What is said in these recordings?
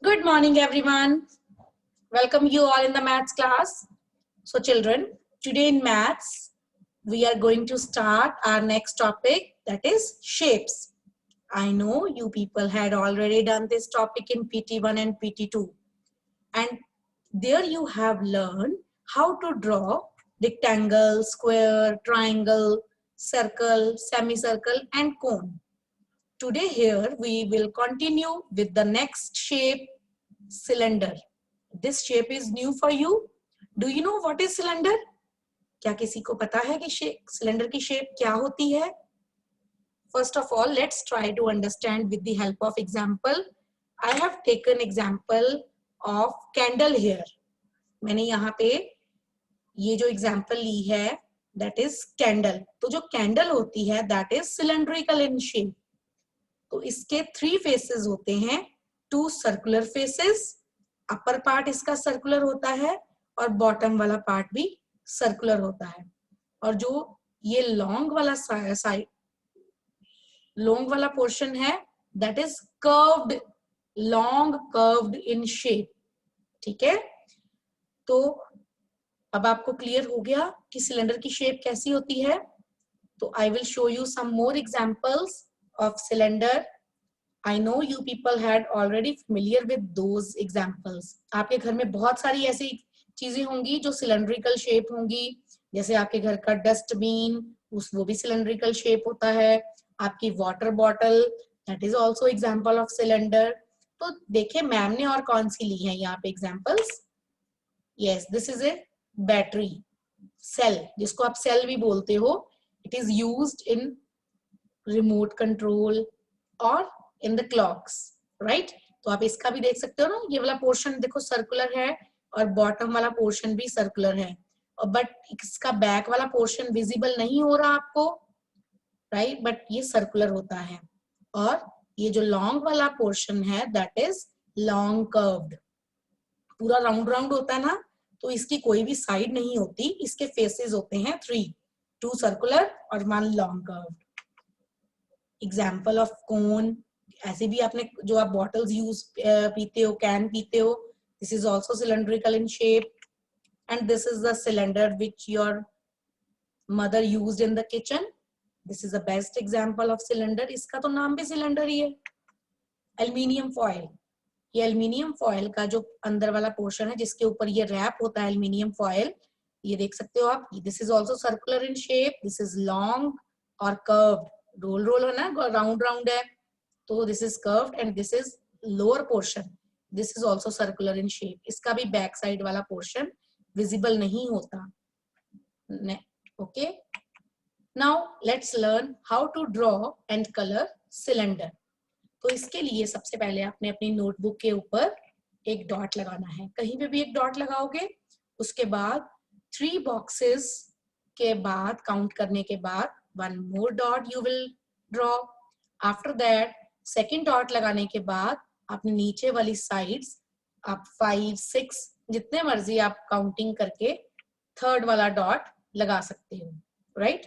Good morning, everyone. Welcome you all in the maths class. So children, today in maths, we are going to start our next topic, that is shapes. I know you people had already done this topic in PT1 and PT2. And there you have learned how to draw rectangle, square, triangle, circle, semicircle, and cone. Today here we will continue with the next shape, cylinder. This shape is new for you. Do you know what is cylinder? क्या किसी को पता है कि cylinder की shape क्या होती है? First of all, let's try to understand with the help of example. I have taken example of candle here. मैंने यहाँ पे ये जो example ली है, that is candle. तो जो candle होती है, that is cylindrical in shape. तो इसके 3 faces होते हैं, 2 circular faces. अपर पार्ट इसका सर्कुलर होता है और बॉटम वाला पार्ट भी सर्कुलर होता है, और जो ये लॉन्ग वाला पोर्शन है that is curved, long curved in shape. ठीक है, तो अब आपको क्लियर हो गया कि सिलेंडर की शेप कैसी होती है. तो I will show you some more examples of cylinder. I know you people had already familiar with those examples. आपके घर में बहुत सारी ऐसी चीजें होंगी जो सिलेंड्रिकल शेप होंगी, जैसे आपके घर का डस्टबिन, वो भी सिलेंड्रिकल शेप होता है. आपकी water bottle, that is also example of cylinder. तो देखिए मैम ने और कौन सी ली है यहाँ पे examples. Yes, this is a battery cell, जिसको आप सेल भी बोलते हो. It is used in remote control और इन द क्लॉक्स, राइट. तो आप इसका भी देख सकते हो ना, ये वाला पोर्शन देखो सर्कुलर है और बॉटम वाला पोर्शन भी सर्कुलर है, और बट इसका बैक वाला पोर्शन विजिबल नहीं हो रहा आपको, राइट, बट ये सर्कुलर होता है. और ये जो लॉन्ग वाला पोर्शन है दैट इज लॉन्ग कर्व्ड. पूरा राउंड राउंड होता है ना, तो इसकी कोई भी साइड नहीं होती, इसके फेसेस होते हैं 3, 2 सर्कुलर और 1 long curved. Example of cone, ऐसे भी आपने जो आप बॉटल्स यूज पीते हो, कैन पीते हो, this is also cylindrical in shape. And this is the cylinder which your mother used in the kitchen. This is the best example of cylinder. इसका तो नाम भी सिलेंडर ही है. एल्यूमिनियम फॉयल, ये एल्यूमिनियम फॉयल का जो अंदर वाला पोर्शन है जिसके ऊपर ये रैप होता है एल्यूमिनियम फॉयल, ये देख सकते हो आप. This is also circular in shape, this is long और कर्व्ड. रोल रोल है ना, राउंड राउंड है, तो this is curved. And this is lower portion, this is also circular in shape. इसका भी बैक साइड वाला पोर्शन विजिबल नहीं होता. Okay, now let's learn how to draw and colour cylinder. तो इसके लिए सबसे पहले आपने अपनी नोटबुक के ऊपर एक डॉट लगाना है. कहीं पे भी एक डॉट लगाओगे, उसके बाद 3 बॉक्सेस के बाद काउंट करने के बाद 1 more dot you will draw. After that, second dot लगाने के बाद आपने नीचे वाली साइड्स आप 5, 6 जितने मर्जी आप काउंटिंग करके थर्ड वाला डॉट लगा सकते हो, राइट.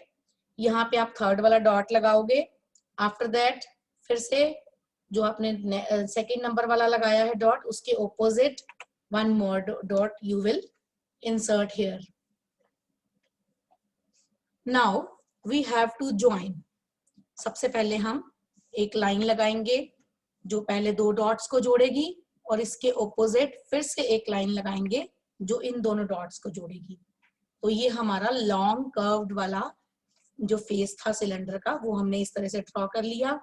यहाँ पे आप थर्ड वाला डॉट लगाओगे. आफ्टर दैट फिर से जो आपने सेकेंड नंबर वाला लगाया है डॉट, उसके opposite 1 more dot you will insert here. Now we have to join. सबसे पहले हम एक लाइन लगाएंगे जो पहले 2 डॉट्स को जोड़ेगी, और इसके ऑपोजिट फिर से एक लाइन लगाएंगे जो इन दोनों डॉट्स को जोड़ेगी. तो ये हमारा लॉन्ग कर्व्ड वाला जो फेस था सिलेंडर का, वो हमने इस तरह से ड्रॉ कर लिया.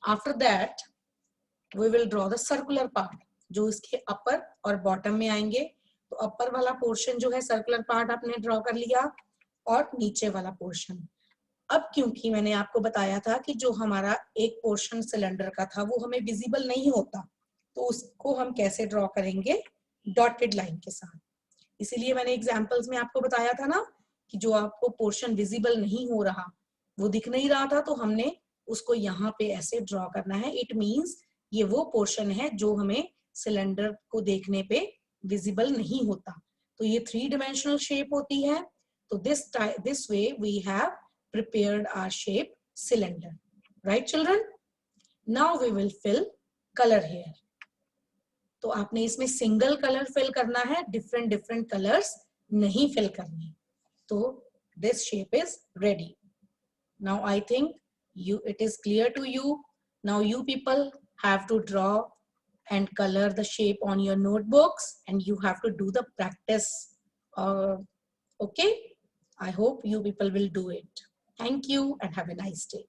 After that we will draw the circular part, जो इसके अपर और बॉटम में आएंगे. तो अपर वाला पोर्शन जो है सर्कुलर पार्ट आपने ड्रॉ कर लिया, और नीचे वाला पोर्शन. अब क्योंकि मैंने आपको बताया था कि जो हमारा एक पोर्शन सिलेंडर का था वो हमें विजिबल नहीं होता, तो उसको हम कैसे ड्रॉ करेंगे, डॉटेड लाइन के साथ. इसीलिए मैंने एग्जांपल्स में आपको बताया था ना कि जो आपको पोर्शन विजिबल नहीं हो रहा, वो दिख नहीं रहा था, तो हमने उसको यहाँ पे ऐसे ड्रॉ करना है. इट मीन्स ये वो पोर्शन है जो हमें सिलेंडर को देखने पे विजिबल नहीं होता. तो ये 3 dimensional शेप होती है. तो this way we have prepared our shape cylinder, right children? Now we will fill color here. तो आपने इसमें सिंगल कलर फिल करना है, डिफरेंट डिफरेंट कलर्स नहीं फिल करने. तो this shape is ready. Now I think it is clear to you. Now you people have to draw and color the shape on your notebooks, and you have to do the practice. Okay, I hope you people will do it. Thank you and have a nice day.